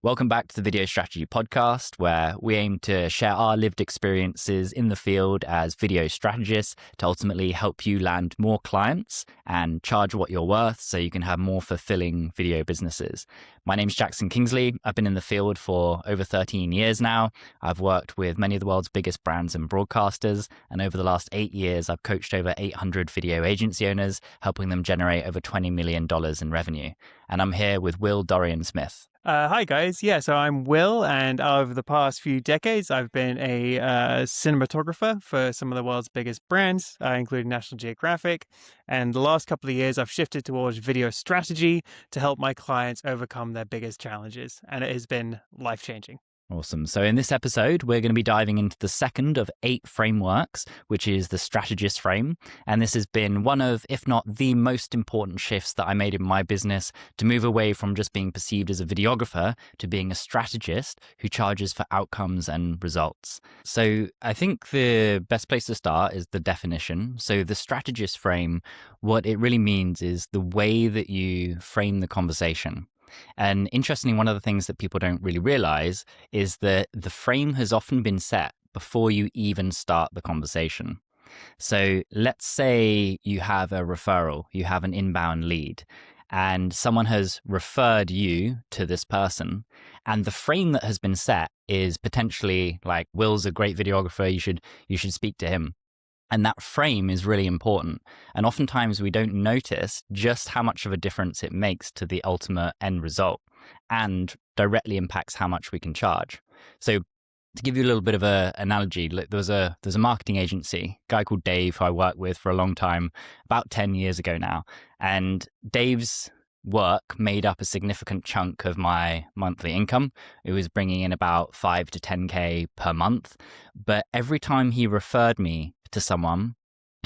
Welcome back to the Video Strategy Podcast, where we aim to share our lived experiences in the field as video strategists to ultimately help you land more clients and charge what you're worth so you can have more fulfilling video businesses. My name's Jackson Kingsley. I've been in the field for over 13 years now. I've worked with many of the world's biggest brands and broadcasters, and over the last 8 years, I've coached over 800 video agency owners, helping them generate over $20 million in revenue. And I'm here with Will Smith. Hi, guys. Yeah, so I'm Will, and over the past few decades, I've been a cinematographer for some of the world's biggest brands, including National Geographic. And the last couple of years, I've shifted towards video strategy to help my clients overcome their biggest challenges. And it has been life-changing. Awesome. So in this episode, we're going to be diving into the second of 8 frameworks, which is the strategist frame. And this has been one of, if not the most important shifts that I made in my business to move away from just being perceived as a videographer to being a strategist who charges for outcomes and results. So I think the best place to start is the definition. So the strategist frame, what it really means is the way that you frame the conversation. And interestingly, one of the things that people don't really realize is that the frame has often been set before you even start the conversation. So let's say you have a referral, you have an inbound lead, and someone has referred you to this person. And the frame that has been set is potentially like, Will's a great videographer, you should speak to him. And that frame is really important. And oftentimes we don't notice just how much of a difference it makes to the ultimate end result and directly impacts how much we can charge. So to give you a little bit of an analogy, there's a marketing agency, a guy called Dave, who I worked with for a long time, about 10 years ago now. And Dave's work made up a significant chunk of my monthly income. It was bringing in about 5 to 10K per month. But every time he referred me to someone,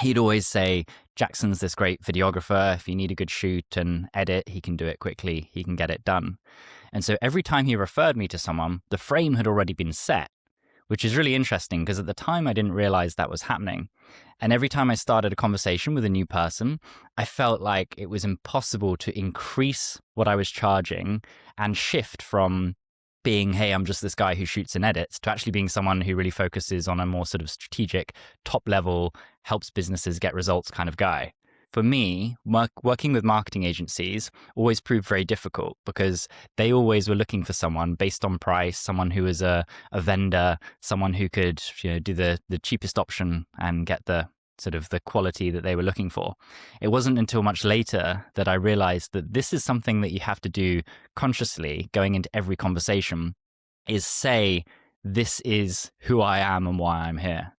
he'd always say, Jackson's this great videographer. If you need a good shoot and edit, he can do it quickly. He can get it done. And so every time he referred me to someone, the frame had already been set, which is really interesting because at the time I didn't realize that was happening. And every time I started a conversation with a new person, I felt like it was impossible to increase what I was charging and shift from being, hey, I'm just this guy who shoots and edits, to actually being someone who really focuses on a more sort of strategic, top level, helps businesses get results kind of guy. For me, working with marketing agencies always proved very difficult because they always were looking for someone based on price, someone who was a vendor, someone who could do the cheapest option and get the sort of the quality that they were looking for. It wasn't until much later that I realized that this is something that you have to do consciously going into every conversation, is say, this is who I am and why I'm here.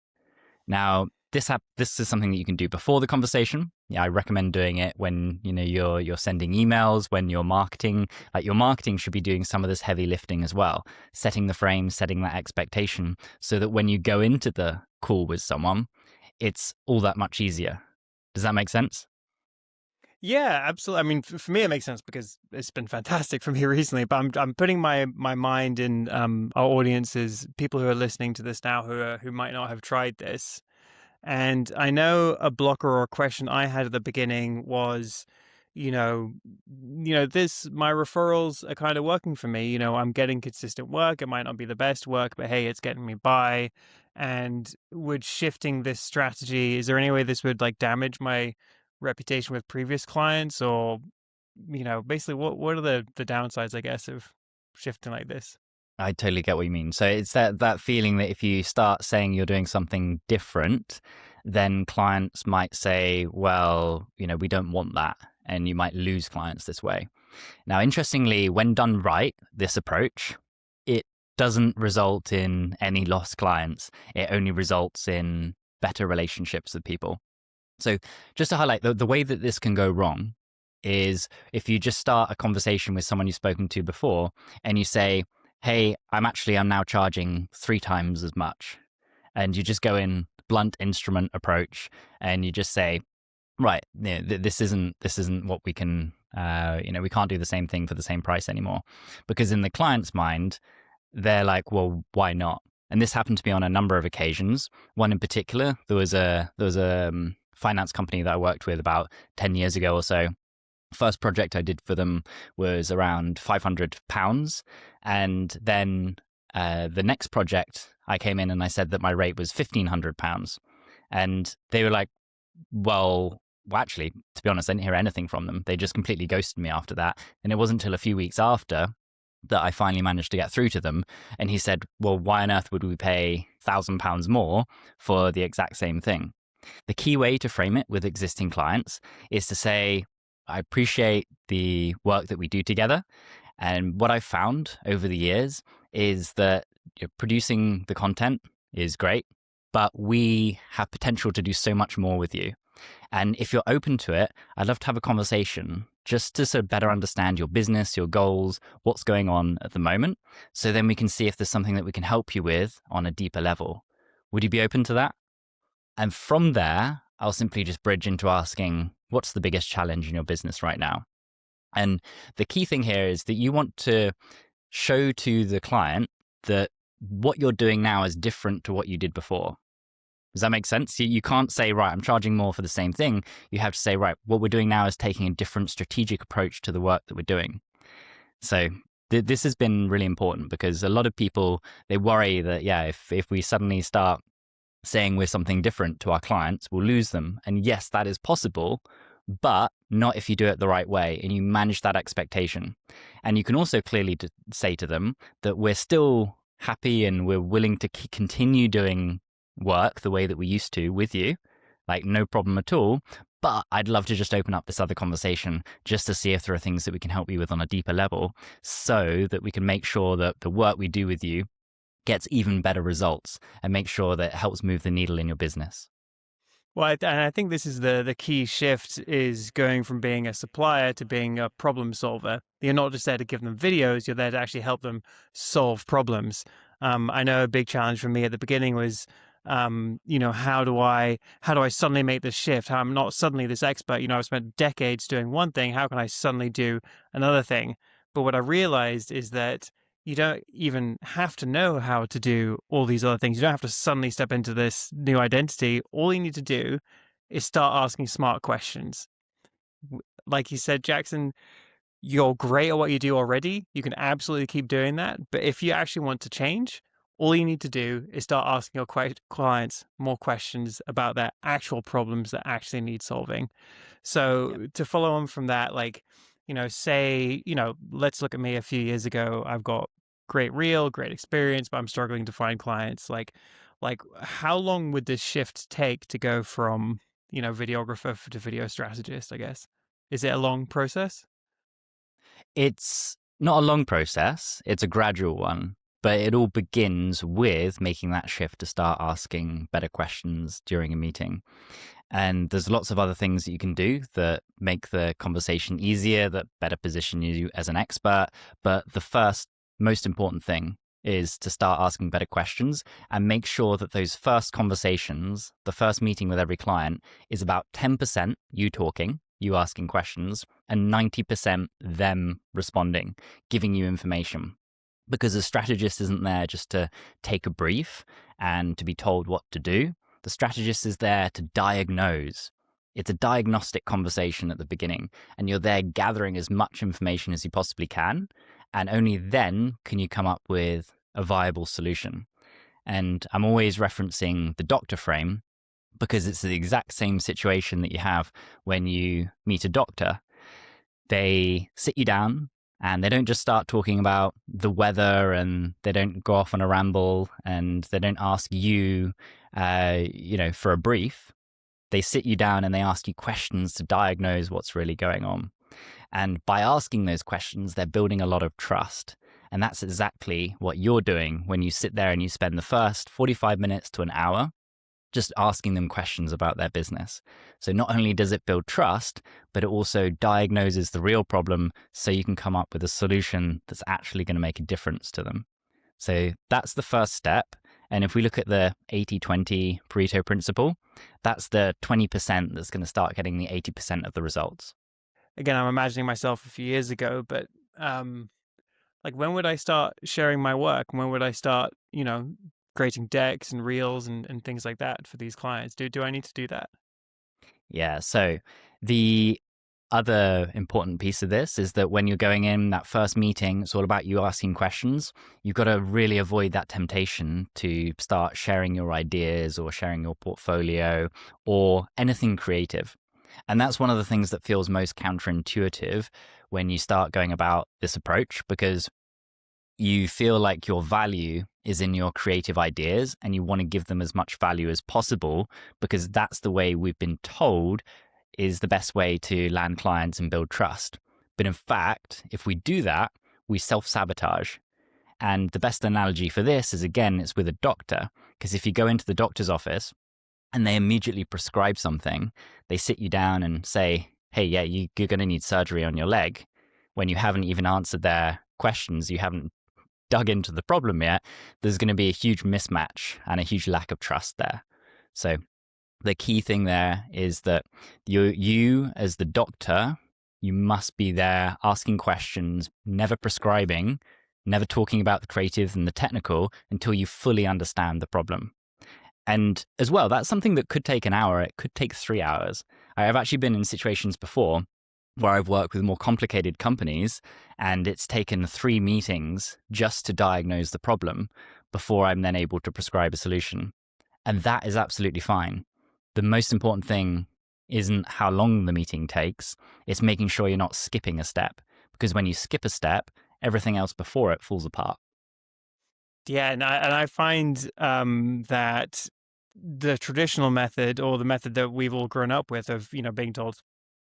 Now, this is something that you can do before the conversation. Yeah, I recommend doing it when you're sending emails, when you're marketing. Like, your marketing should be doing some of this heavy lifting as well, setting the frame, setting that expectation, so that when you go into the call with someone, it's all that much easier. Does that make sense? Yeah, absolutely. I mean, for me, it makes sense because it's been fantastic for me recently. But I'm putting my mind in our audiences, people who are listening to this now who might not have tried this. And I know a blocker or a question I had at the beginning was, my referrals are kind of working for me. I'm getting consistent work. It might not be the best work, but hey, it's getting me by. And would shifting this strategy, is there any way this would damage my reputation with previous clients? Or, basically what are the downsides, I guess, of shifting like this? I totally get what you mean. So it's that feeling that if you start saying you're doing something different, then clients might say, well, we don't want that. And you might lose clients this way. Now, interestingly, when done right, this approach, it doesn't result in any lost clients. It only results in better relationships with people. So just to highlight, the way that this can go wrong is if you just start a conversation with someone you've spoken to before and you say, hey, I'm now charging 3 times as much. And you just go in blunt instrument approach and you just say, right, this isn't what we can, we can't do the same thing for the same price anymore. Because in the client's mind, they're like, well, why not? And this happened to me on a number of occasions. One in particular, there was a finance company that I worked with about 10 years ago or so. First project I did for them was around £500. And then the next project I came in and I said that my rate was £1,500. And they were like, well, actually, to be honest, I didn't hear anything from them. They just completely ghosted me after that. And it wasn't until a few weeks after that I finally managed to get through to them. And he said, well, why on earth would we pay £1,000 more for the exact same thing? The key way to frame it with existing clients is to say, I appreciate the work that we do together. And what I've found over the years is that producing the content is great, but we have potential to do so much more with you. And if you're open to it, I'd love to have a conversation just to sort of better understand your business, your goals, what's going on at the moment. So then we can see if there's something that we can help you with on a deeper level. Would you be open to that? And from there, I'll simply just bridge into asking, what's the biggest challenge in your business right now? And the key thing here is that you want to show to the client that what you're doing now is different to what you did before. Does that make sense? You can't say, right, I'm charging more for the same thing. You have to say, right, what we're doing now is taking a different strategic approach to the work that we're doing. So this has been really important because a lot of people, they worry that, if we suddenly start saying we're something different to our clients, we'll lose them. And yes, that is possible, but not if you do it the right way and you manage that expectation. And you can also clearly say to them that we're still happy and we're willing to continue doing work the way that we used to with you, like no problem at all. But I'd love to just open up this other conversation just to see if there are things that we can help you with on a deeper level so that we can make sure that the work we do with you gets even better results and make sure that it helps move the needle in your business. Well, and I think this is the key shift is going from being a supplier to being a problem solver. You're not just there to give them videos, you're there to actually help them solve problems. I know a big challenge for me at the beginning was, how do I suddenly make this shift? How I'm not suddenly this expert. I've spent decades doing one thing. How can I suddenly do another thing? But what I realized is that you don't even have to know how to do all these other things. You don't have to suddenly step into this new identity. All you need to do is start asking smart questions. Like you said, Jackson, you're great at what you do already. You can absolutely keep doing that. But if you actually want to change, all you need to do is start asking your clients more questions about their actual problems that actually need solving. So to follow on from that, let's look at me a few years ago. I've got great experience, but I'm struggling to find clients. Like how long would this shift take to go from, videographer to video strategist, I guess? Is it a long process? It's not a long process, it's a gradual one, but it all begins with making that shift to start asking better questions during a meeting. And there's lots of other things that you can do that make the conversation easier, that better position you as an expert. But the first most important thing is to start asking better questions and make sure that those first conversations, the first meeting with every client, is about 10% you talking, you asking questions, and 90% them responding, giving you information. Because a strategist isn't there just to take a brief and to be told what to do. The strategist is there to diagnose. It's a diagnostic conversation at the beginning, and you're there gathering as much information as you possibly can. And only then can you come up with a viable solution. And I'm always referencing the doctor frame because it's the exact same situation that you have when you meet a doctor. They sit you down and they don't just start talking about the weather, and they don't go off on a ramble, and they don't ask you, for a brief. They sit you down and they ask you questions to diagnose what's really going on. And by asking those questions, they're building a lot of trust. And that's exactly what you're doing when you sit there and you spend the first 45 minutes to an hour just asking them questions about their business. So not only does it build trust, but it also diagnoses the real problem so you can come up with a solution that's actually going to make a difference to them. So that's the first step. And if we look at the 80-20 Pareto principle, that's the 20% that's going to start getting the 80% of the results. Again, I'm imagining myself a few years ago, but when would I start sharing my work? When would I start, creating decks and reels and things like that for these clients? Do I need to do that? Yeah. So the other important piece of this is that when you're going in that first meeting, it's all about you asking questions. You've got to really avoid that temptation to start sharing your ideas or sharing your portfolio or anything creative. And that's one of the things that feels most counterintuitive when you start going about this approach, because you feel like your value is in your creative ideas and you want to give them as much value as possible because that's the way we've been told is the best way to land clients and build trust. But in fact, if we do that, we self-sabotage. And the best analogy for this is, again, it's with a doctor, because if you go into the doctor's office and they immediately prescribe something, they sit you down and say, hey, yeah, you're going to need surgery on your leg, when you haven't even answered their questions, you haven't dug into the problem yet, there's going to be a huge mismatch and a huge lack of trust there. So the key thing there is that you as the doctor, you must be there asking questions, never prescribing, never talking about the creative and the technical until you fully understand the problem. And as well, that's something that could take an hour. It could take 3 hours. I've actually been in situations before where I've worked with more complicated companies and it's taken 3 meetings just to diagnose the problem before I'm then able to prescribe a solution. And that is absolutely fine. The most important thing isn't how long the meeting takes, it's making sure you're not skipping a step, because when you skip a step, everything else before it falls apart. Yeah, and I find that the traditional method, or the method that we've all grown up with, of being told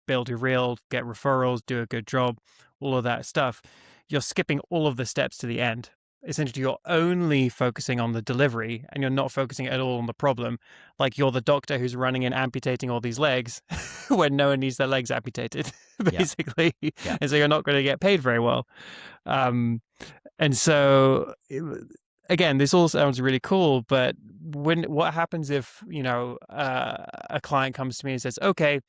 build your reel, get referrals, do a good job, all of that stuff, you're skipping all of the steps to the end. Essentially, you're only focusing on the delivery and you're not focusing at all on the problem. Like you're the doctor who's running and amputating all these legs when no one needs their legs amputated, basically. Yeah. And so you're not going to get paid very well. And so, again, this all sounds really cool, but what happens if, a client comes to me and says, okay,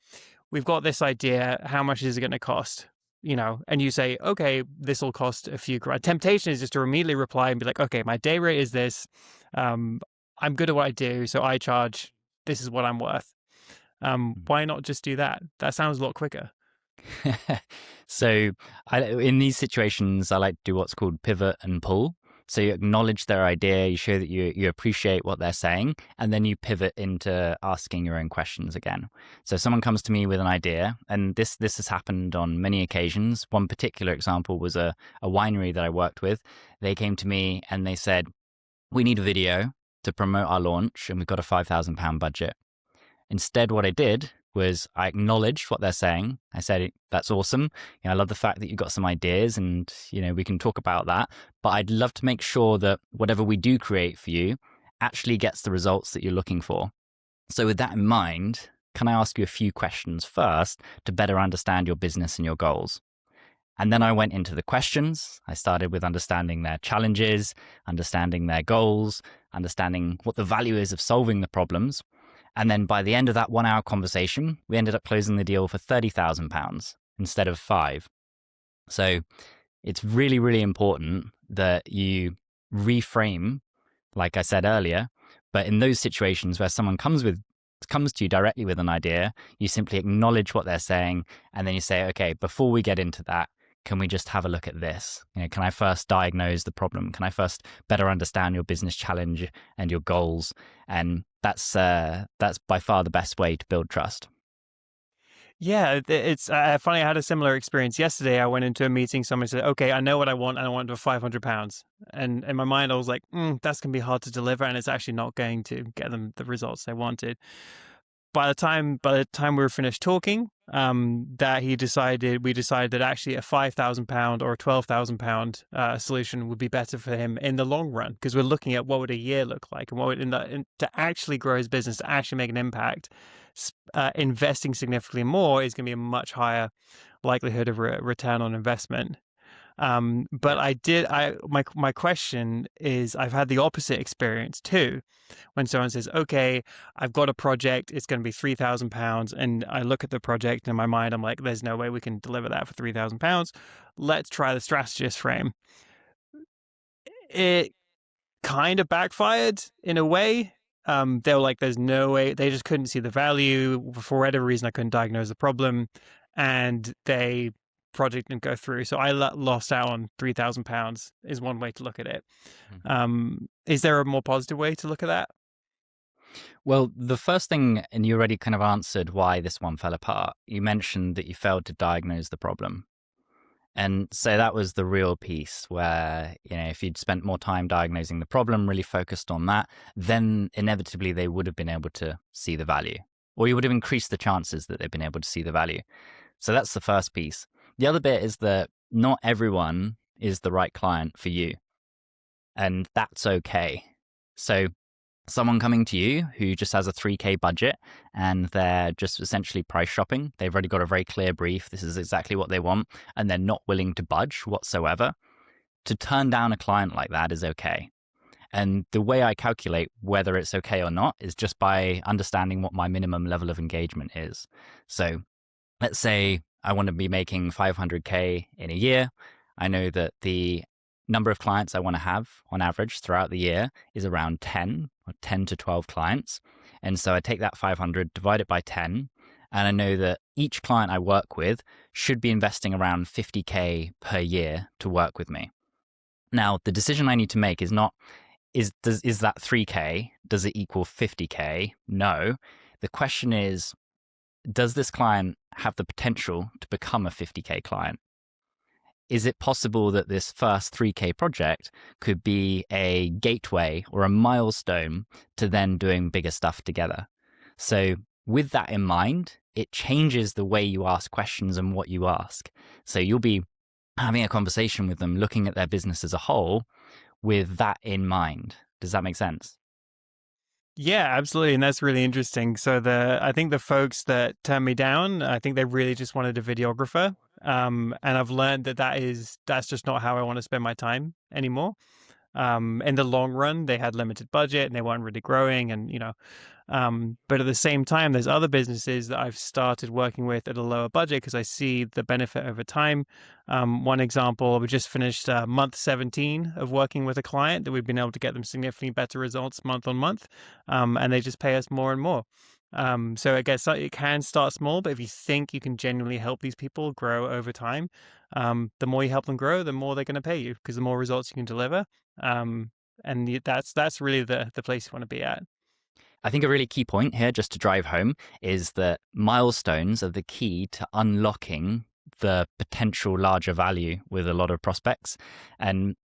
we've got this idea, how much is it going to cost? And you say, okay, this will cost a few grand. Temptation is just to immediately reply and be like, okay, my day rate is this. I'm good at what I do, so I charge, this is what I'm worth. Why not just do that? That sounds a lot quicker. So in these situations, I like to do what's called pivot and pull. So you acknowledge their idea, you show that you appreciate what they're saying, and then you pivot into asking your own questions again. So someone comes to me with an idea, and this has happened on many occasions. One particular example was a winery that I worked with. They came to me and they said, we need a video to promote our launch, and we've got a £5,000 budget. Instead, what I did was I acknowledged what they're saying. I said, that's awesome. I love the fact that you've got some ideas and, we can talk about that. But I'd love to make sure that whatever we do create for you actually gets the results that you're looking for. So with that in mind, can I ask you a few questions first to better understand your business and your goals? And then I went into the questions. I started with understanding their challenges, understanding their goals, understanding what the value is of solving the problems. And then by the end of that 1 hour conversation, we ended up closing the deal for £30,000 instead of 5. So it's really, really important that you reframe, like I said earlier. But in those situations where someone comes to you directly with an idea, you simply acknowledge what they're saying. And then you say, okay, before we get into that, can we just have a look at this? Can I first diagnose the problem? Can I first better understand your business challenge and your goals? And that's by far the best way to build trust. Yeah, it's funny. I had a similar experience yesterday. I went into a meeting. Someone said, okay, I know what I want, and I want it for £500. And in my mind, I was like, that's going to be hard to deliver, and it's actually not going to get them the results they wanted. By the time we were finished talking, we decided that actually a £5,000 or a £12,000 solution would be better for him in the long run, because we're looking at what would a year look like, and what would to actually grow his business, to actually make an impact. Investing significantly more is going to be a much higher likelihood of return on investment. But my question is, I've had the opposite experience too. When someone says, okay, I've got a project, it's going to be £3,000. And I look at the project and in my mind, I'm like, there's no way we can deliver that for £3,000. Let's try the strategist frame. It kind of backfired in a way. They were like, there's no way. They just couldn't see the value. For whatever reason, I couldn't diagnose the problem. and they project didn't go through. So I lost out on £3,000 is one way to look at it. Is there a more positive way to look at that? Well, the first thing, and you already kind of answered why this one fell apart. You mentioned that you failed to diagnose the problem. And so that was the real piece where, if you'd spent more time diagnosing the problem, really focused on that, then inevitably they would have been able to see the value, or you would have increased the chances that they've been able to see the value. So that's the first piece. The other bit is that not everyone is the right client for you, and that's okay. So someone coming to you who just has a 3K budget and they're just essentially price shopping. They've already got a very clear brief. This is exactly what they want, and they're not willing to budge whatsoever. To turn down a client like that is okay. And the way I calculate whether it's okay or not is just by understanding what my minimum level of engagement is. So let's say I want to be making 500K in a year. I know that the number of clients I want to have on average throughout the year is around 10 or 10 to 12 clients. And so I take that 500, divide it by 10, and I know that each client I work with should be investing around 50K per year to work with me. Now, the decision I need to make is not, is that 3K, does it equal 50K? No. The question is, does this client have the potential to become a 50K client? Is it possible that this first 3K project could be a gateway or a milestone to then doing bigger stuff together? So with that in mind, it changes the way you ask questions and what you ask. So you'll be having a conversation with them, looking at their business as a whole with that in mind. Does that make sense? Yeah, absolutely. And that's really interesting. So I think the folks that turned me down, I think they really just wanted a videographer. And I've learned that's just not how I want to spend my time anymore. In the long run, they had limited budget and they weren't really growing, and but at the same time, there's other businesses that I've started working with at a lower budget because I see the benefit over time. One example, we just finished month 17 of working with a client that we've been able to get them significantly better results month on month, and they just pay us more and more. So I guess it can start small, but if you think you can genuinely help these people grow over time, the more you help them grow, the more they're going to pay you because the more results you can deliver. And that's really the place you want to be at. I think a really key point here, just to drive home, is that milestones are the key to unlocking the potential larger value with a lot of prospects. And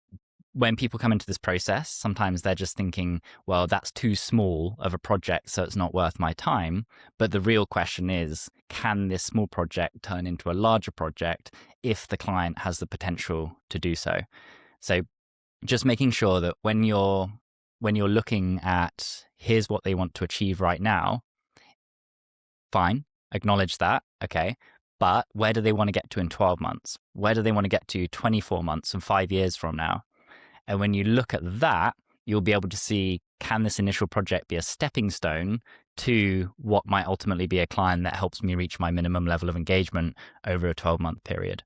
when people come into this process, sometimes they're just thinking, well, that's too small of a project, so it's not worth my time. But the real question is, can this small project turn into a larger project if the client has the potential to do so? So just making sure that when you're looking at here's what they want to achieve right now, fine, acknowledge that, okay, but where do they want to get to in 12 months? Where do they want to get to 24 months and 5 years from now? And when you look at that, you'll be able to see, can this initial project be a stepping stone to what might ultimately be a client that helps me reach my minimum level of engagement over a 12-month period?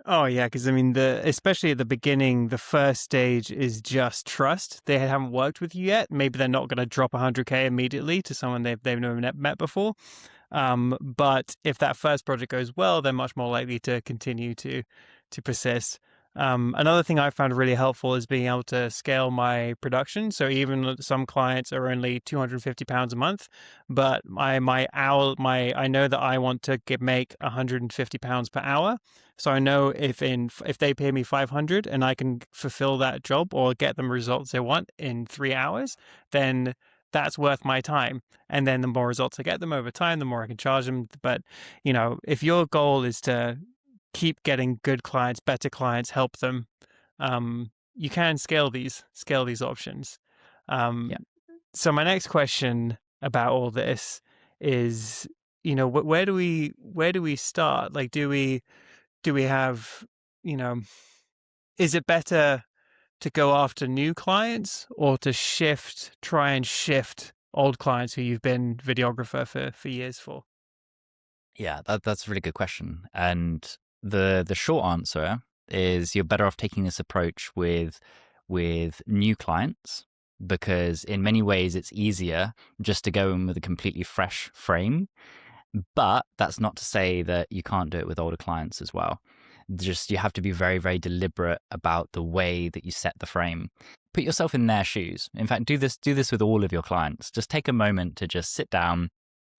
Oh yeah, because I mean, especially at the beginning, the first stage is just trust. They haven't worked with you yet. Maybe they're not going to drop 100K immediately to someone they've never met before. But if that first project goes well, they're much more likely to continue to persist. Another thing I found really helpful is being able to scale my production. So even some clients are only £250 a month, but I know that I want to make £150 per hour. So I know if they pay me 500 and I can fulfill that job or get them results they want in 3 hours, then that's worth my time. And then the more results I get them over time, the more I can charge them. But if your goal is to keep getting good clients, better clients, help them, you can scale these options. Yeah. So my next question about all this is, where do we start? Like, do we have, is it better to go after new clients or to try and shift old clients who you've been videographer for years for? Yeah, that's a really good question. And the short answer is you're better off taking this approach with new clients, because in many ways it's easier just to go in with a completely fresh frame. But that's not to say that you can't do it with older clients as well. Just you have to be very, very deliberate about the way that you set the frame. Put yourself in their shoes. In fact, do this with all of your clients. Just take a moment to just sit down,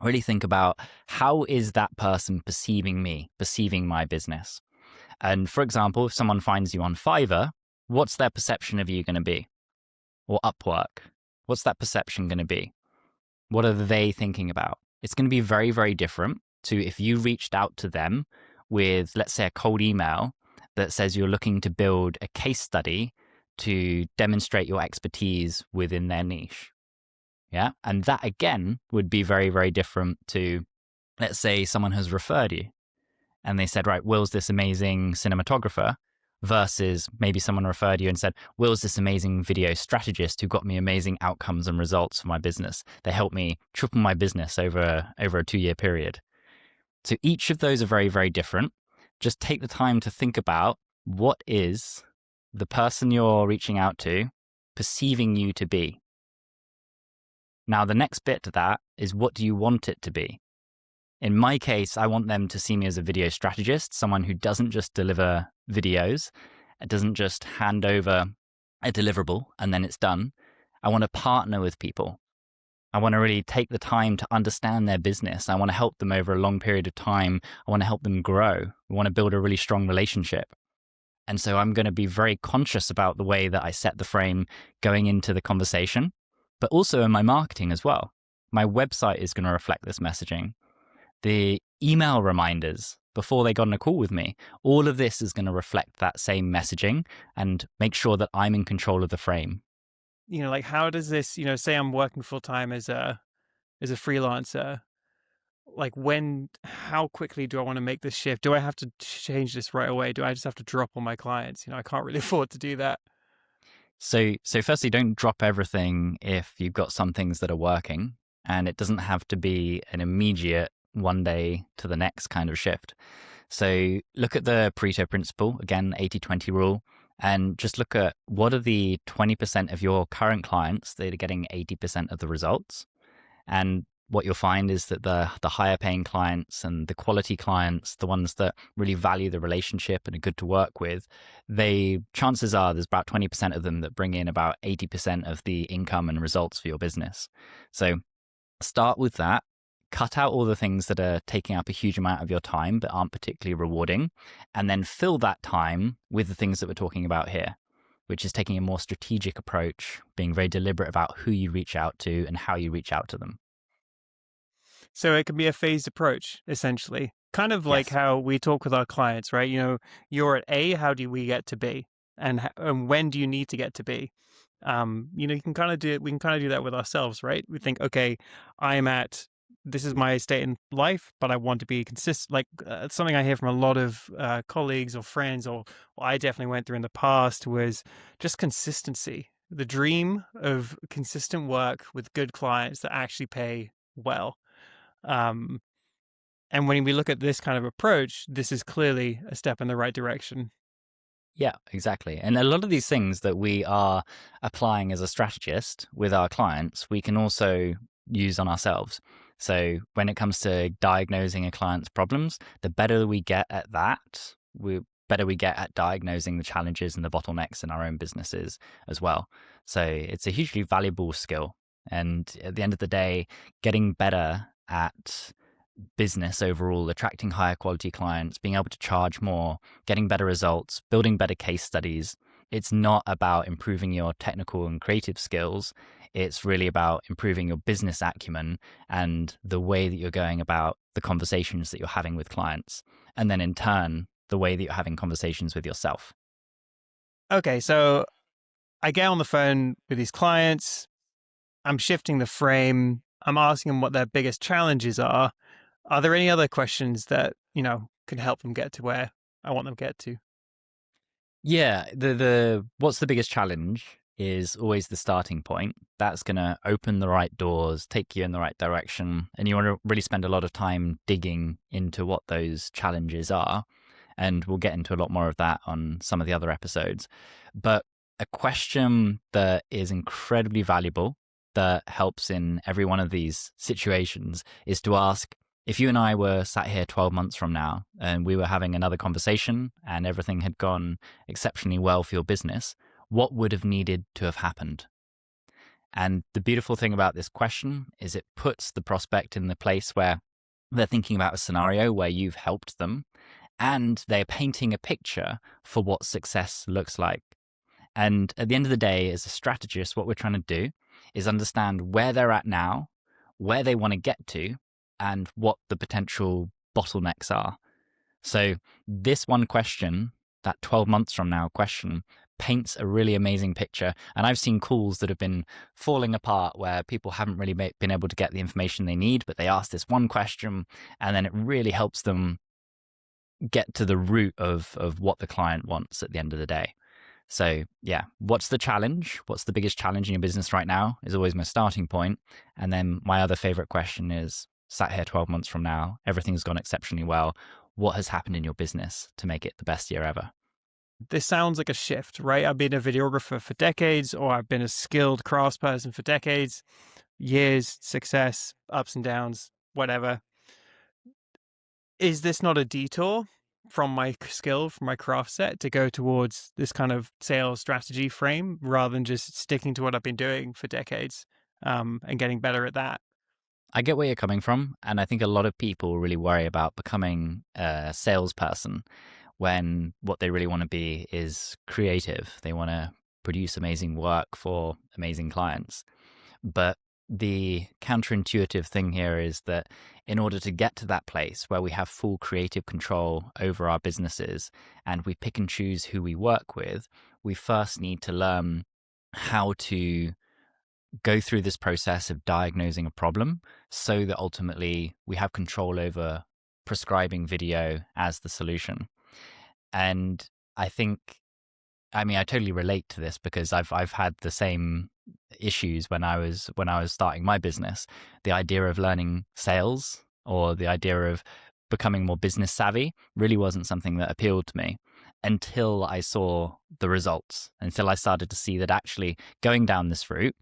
really think about, how is that person perceiving me, perceiving my business? And for example, if someone finds you on Fiverr, what's their perception of you going to be? Or Upwork, what's that perception going to be? What are they thinking about? It's going to be very, very different to if you reached out to them with, let's say, a cold email that says you're looking to build a case study to demonstrate your expertise within their niche. Yeah. And that again would be very, very different to, let's say, someone has referred you and they said, right, Will's this amazing cinematographer, versus maybe someone referred you and said, Will's this amazing video strategist who got me amazing outcomes and results for my business. They helped me triple my business over a 2-year period. So each of those are very, very different. Just take the time to think about, what is the person you're reaching out to perceiving you to be? Now, the next bit to that is, what do you want it to be? In my case, I want them to see me as a video strategist, someone who doesn't just deliver videos, it doesn't just hand over a deliverable and then it's done. I want to partner with people. I want to really take the time to understand their business. I want to help them over a long period of time. I want to help them grow. I want to build a really strong relationship. And so I'm going to be very conscious about the way that I set the frame going into the conversation, but also in my marketing as well. My website is going to reflect this messaging. The email reminders before they got on a call with me, all of this is going to reflect that same messaging and make sure that I'm in control of the frame. Like, how does this, say I'm working full time as a freelancer, like, how quickly do I want to make this shift? Do I have to change this right away? Do I just have to drop all my clients? I can't really afford to do that. So firstly, don't drop everything if you've got some things that are working, and it doesn't have to be an immediate one day to the next kind of shift. So look at the Pareto principle, again, 80-20 rule, and just look at, what are the 20% of your current clients that are getting 80% of the results. And what you'll find is that the higher paying clients and the quality clients, the ones that really value the relationship and are good to work with, chances are there's about 20% of them that bring in about 80% of the income and results for your business. So start with that. Cut out all the things that are taking up a huge amount of your time but aren't particularly rewarding, and then fill that time with the things that we're talking about here, which is taking a more strategic approach, being very deliberate about who you reach out to and how you reach out to them. So it can be a phased approach, essentially, kind of like Yes. how we talk with our clients, right? You're at A, how do we get to B? And when do you need to get to B? You can kind of we can kind of do that with ourselves, right? We think, okay, this is my state in life, but I want to be consistent. Like, something I hear from a lot of colleagues or friends, or I definitely went through in the past, was just consistency. The dream of consistent work with good clients that actually pay well. And when we look at this kind of approach, this is clearly a step in the right direction. Yeah, exactly. And a lot of these things that we are applying as a strategist with our clients, we can also use on ourselves. So when it comes to diagnosing a client's problems, the better we get at that, the better we get at diagnosing the challenges and the bottlenecks in our own businesses as well. So it's a hugely valuable skill. And at the end of the day, getting better at business overall, attracting higher quality clients, being able to charge more, getting better results, building better case studies. It's not about improving your technical and creative skills. It's really about improving your business acumen and the way that you're going about the conversations that you're having with clients. And then in turn, the way that you're having conversations with yourself. Okay, so I get on the phone with these clients. I'm shifting the frame. I'm asking them what their biggest challenges are. Are there any other questions that, can help them get to where I want them to get to? Yeah, the what's the biggest challenge is always the starting point. That's going to open the right doors, take you in the right direction, and you want to really spend a lot of time digging into what those challenges are. And we'll get into a lot more of that on some of the other episodes. But a question that is incredibly valuable, that helps in every one of these situations, is to ask, If you and I were sat here 12 months from now and we were having another conversation and everything had gone exceptionally well for your business, what would have needed to have happened? And the beautiful thing about this question is it puts the prospect in the place where they're thinking about a scenario where you've helped them and they're painting a picture for what success looks like. And at the end of the day, as a strategist, what we're trying to do is understand where they're at now, where they want to get to, and what the potential bottlenecks are. So this one question, that 12 months from now question, paints a really amazing picture. And I've seen calls that have been falling apart where people haven't really been able to get the information they need, but they ask this one question and then it really helps them get to the root of what the client wants at the end of the day. So yeah, what's the challenge? What's the biggest challenge in your business right now is always my starting point. And then my other favorite question is, sat here 12 months from now, everything's gone exceptionally well. What has happened in your business to make it the best year ever? This sounds like a shift, right? I've been a videographer for decades, or I've been a skilled craftsperson for decades, years, success, ups and downs, whatever. Is this not a detour from my skill, from my craft set, to go towards this kind of sales strategy frame rather than just sticking to what I've been doing for decades and getting better at that? I get where you're coming from. And I think a lot of people really worry about becoming a salesperson when what they really want to be is creative. They want to produce amazing work for amazing clients. But the counterintuitive thing here is that in order to get to that place where we have full creative control over our businesses and we pick and choose who we work with, we first need to learn how to go through this process of diagnosing a problem so that ultimately we have control over prescribing video as the solution. And I think, I mean, I totally relate to this because I've had the same issues when I was starting my business. The idea of learning sales or the idea of becoming more business savvy really wasn't something that appealed to me until I saw the results, until I started to see that actually going down this route,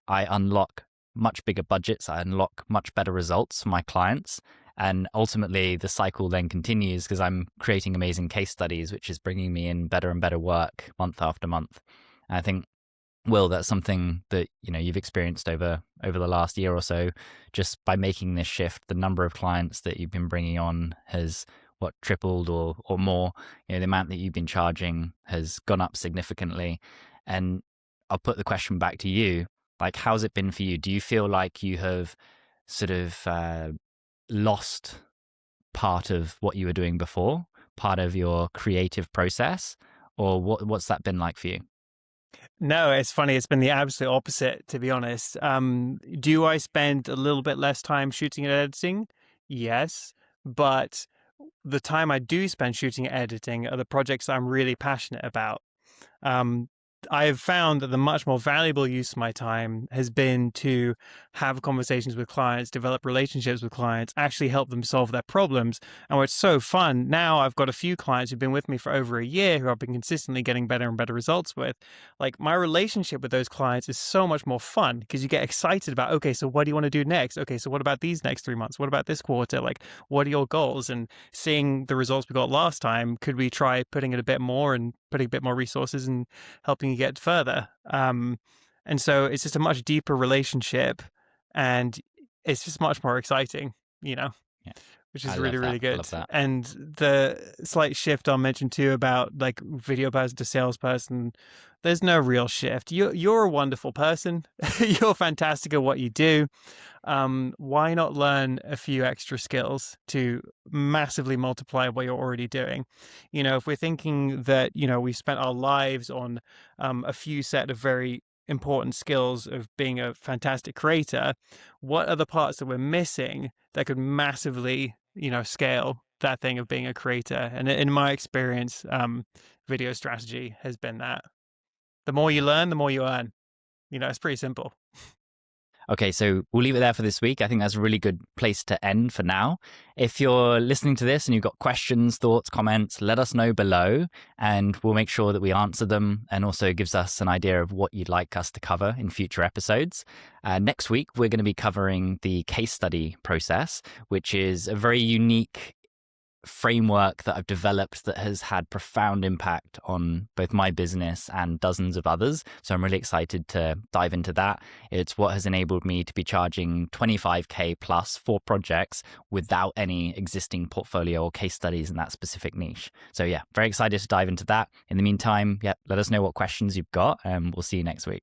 I unlock much bigger budgets, I unlock much better results for my clients. And ultimately, the cycle then continues because I'm creating amazing case studies, which is bringing me in better and better work month after month. And I think, Will, that's something that you've experienced over the last year or so. Just by making this shift, the number of clients that you've been bringing on has tripled or more. The amount that you've been charging has gone up significantly. And I'll put the question back to you: like, how's it been for you? Do you feel like you have sort of lost part of what you were doing before, part of your creative process, or what's that been like for you? No, it's funny. It's been the absolute opposite, to be honest. Do I spend a little bit less time shooting and editing? Yes. But the time I do spend shooting and editing are the projects I'm really passionate about. Um, I have found that the much more valuable use of my time has been to have conversations with clients, develop relationships with clients, actually help them solve their problems. And what's so fun, now I've got a few clients who've been with me for over a year who I've been consistently getting better and better results with. Like, my relationship with those clients is so much more fun because you get excited about, okay, so what do you want to do next? Okay, so what about these next 3 months? What about this quarter? Like, what are your goals? And seeing the results we got last time, could we try putting it a bit more and putting a bit more resources and helping you get further? And so it's just a much deeper relationship, and it's just much more exciting, Yeah, which I is really, love that. really I good. love that. And the slight shift I'll mention too about like video person to salesperson, there's no real shift. You're a wonderful person. You're fantastic at what you do. Why not learn a few extra skills to massively multiply what you're already doing? If we're thinking that, we've spent our lives on a few set of very important skills of being a fantastic creator, what are the parts that we're missing that could massively, scale that thing of being a creator? And in my experience, video strategy has been that. The more you learn, the more you earn. It's pretty simple. Okay, so we'll leave it there for this week. I think that's a really good place to end for now. If you're listening to this and you've got questions, thoughts, comments, let us know below and we'll make sure that we answer them, and also gives us an idea of what you'd like us to cover in future episodes. Next week, we're going to be covering the case study process, which is a very unique framework that I've developed that has had profound impact on both my business and dozens of others. So I'm really excited to dive into that. It's what has enabled me to be charging 25K plus for projects without any existing portfolio or case studies in that specific niche. So yeah, very excited to dive into that. In the meantime, let us know what questions you've got, and we'll see you next week.